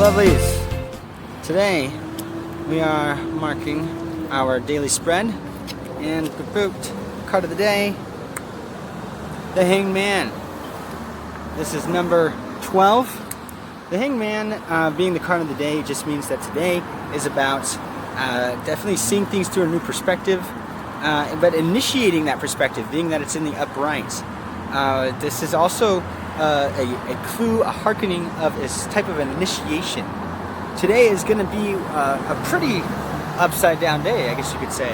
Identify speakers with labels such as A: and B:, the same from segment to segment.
A: lovelies. Today we are marking our daily spread, and the booked card of the day, the Hanged Man. This is number 12. The Hanged Man, being the card of the day, just means that today is about definitely seeing things through a new perspective, but initiating that perspective, being that it's in the upright. This is also a clue, a hearkening of this type of an initiation. Today is going to be a pretty upside down day, I guess you could say.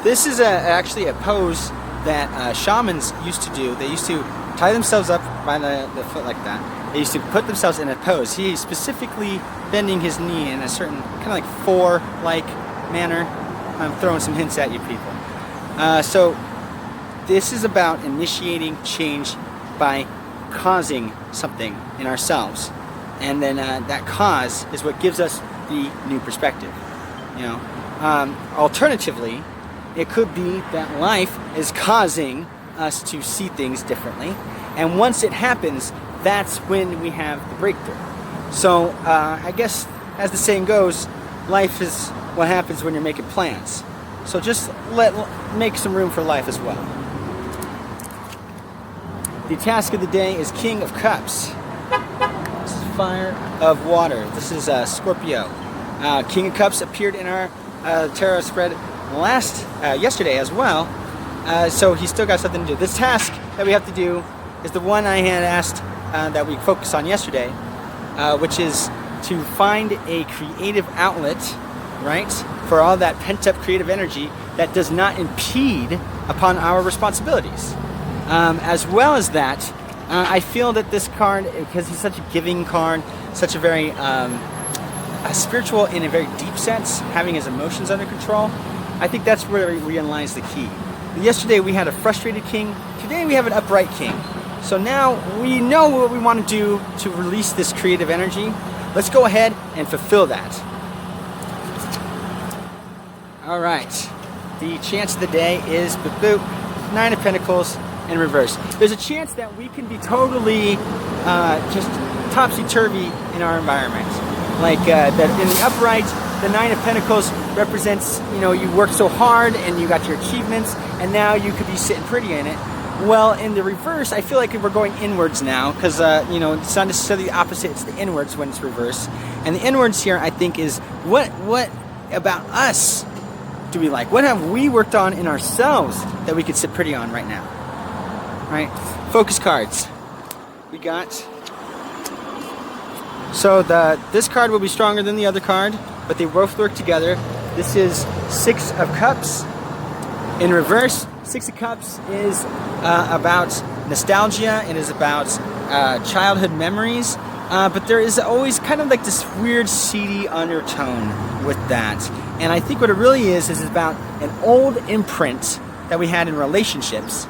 A: This is actually a pose that shamans used to do. They used to tie themselves up by the foot like that. They used to put themselves in a pose. He specifically bending his knee in a certain kind of like four-like manner. I'm throwing some hints at you people. So this is about initiating change by causing something in ourselves, and then that cause is what gives us the new perspective. You know, alternatively, it could be that life is causing us to see things differently, and once it happens, that's when we have the breakthrough. So I guess, as the saying goes, life is what happens when you're making plans. So just make some room for life as well. The task of the day is King of Cups. This is Fire of Water. This is Scorpio. King of Cups appeared in our tarot spread yesterday as well. So he's still got something to do. This task that we have to do is the one I had asked that we focus on yesterday, which is to find a creative outlet, right, for all that pent-up creative energy that does not impede upon our responsibilities. As well as that, I feel that this card, because he's such a giving card, such a very spiritual in a very deep sense, having his emotions under control, I think that's where rein lies the key. Yesterday we had a frustrated king, today we have an upright king. So now we know what we want to do to release this creative energy. Let's go ahead and fulfill that. Alright, the chance of the day is boop, Nine of Pentacles in reverse. There's a chance that we can be totally just topsy-turvy in our environment. Like that in the upright, the Nine of Pentacles represents, you know, you worked so hard and you got your achievements, and now you could be sitting pretty in it. Well, in the reverse, I feel like we're going inwards now, because you know, it's not necessarily the opposite, it's the inwards when it's reverse. And the inwards here, I think, is what about us do we like? What have we worked on in ourselves that we could sit pretty on right now? Right? Focus cards. We got. So this card will be stronger than the other card, but they both work together. This is Six of Cups in reverse. Six of Cups is about nostalgia. It is about childhood memories. But there is always kind of like this weird seedy undertone with that. And I think what it really is about an old imprint that we had in relationships,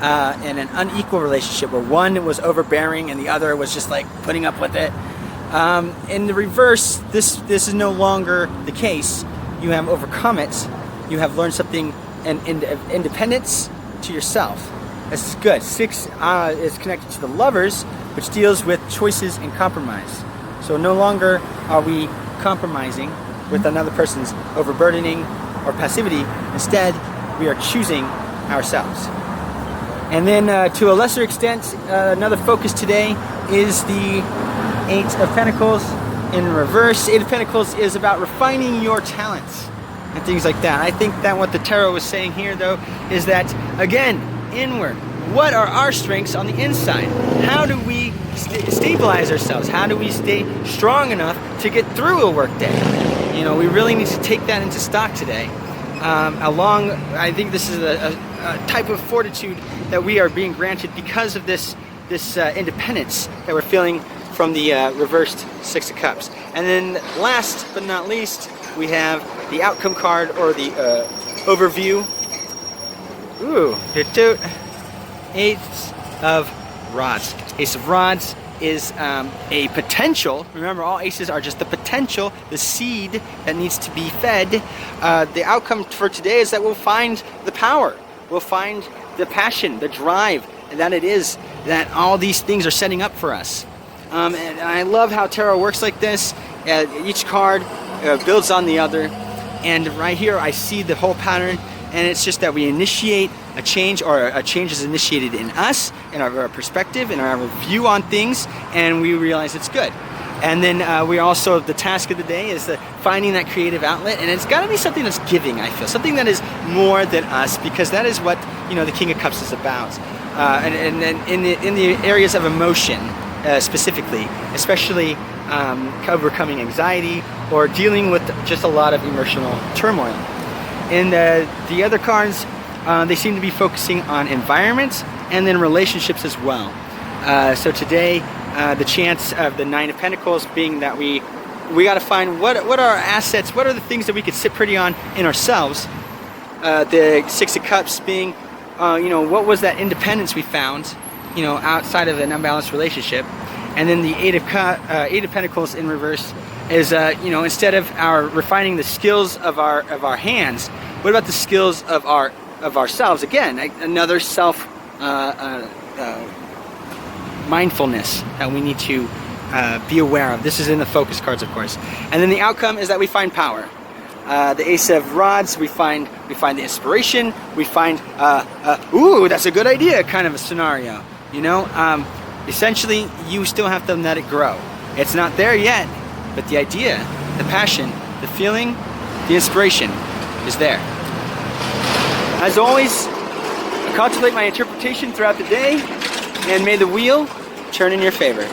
A: and an unequal relationship where one was overbearing and the other was just like putting up with it. In the reverse, this is no longer the case. You have overcome it. You have learned something and independence to yourself. This is good. Six is connected to the Lovers, which deals with choices and compromise. So no longer are we compromising with another person's overburdening or passivity. Instead, we are choosing ourselves. And then to a lesser extent, another focus today is the Eight of Pentacles in reverse. Eight of Pentacles is about refining your talents and things like that. I think that what the tarot was saying here, though, is that, again, inward. What are our strengths on the inside? How do we stabilize ourselves? How do we stay strong enough to get through a work day? You know, we really need to take that into stock today. I think this is a type of fortitude that we are being granted because of this independence that we're feeling from the reversed Six of Cups. And then last but not least, we have the outcome card, or the overview. Ooh, Ace of Rods. Ace of Rods is a potential. Remember, all aces are just the potential, the seed that needs to be fed. The outcome for today is that we'll find the power. We'll find the passion, the drive, and that it is that all these things are setting up for us. And I love how tarot works like this. Each card builds on the other, and right here I see the whole pattern, and it's just that we initiate a change, or a change is initiated in us, in our perspective, in our view on things, and we realize it's good. And then we also, the task of the day is finding that creative outlet, and it's got to be something that's giving, I feel, something that is more than us, because that is what, you know, the King of Cups is about. And then in the areas of emotion, specifically, especially overcoming anxiety or dealing with just a lot of emotional turmoil. And the other cards, they seem to be focusing on environments and then relationships as well. So today, the chance of the Nine of Pentacles being that we got to find what are our assets, what are the things that we could sit pretty on in ourselves. The Six of Cups being, you know, what was that independence we found, you know, outside of an unbalanced relationship. And then the Eight of Pentacles in reverse is, you know, instead of refining the skills of our hands, what about the skills of ourselves? Again, another self mindfulness that we need to be aware of. This is in the focus cards, of course. And then the outcome is that we find power. The Ace of Rods, we find the inspiration. We find, ooh, that's a good idea kind of a scenario. You know, essentially, you still have to let it grow. It's not there yet, but the idea, the passion, the feeling, the inspiration is there. As always, I contemplate my interpretation throughout the day, and may the wheel turn in your favor.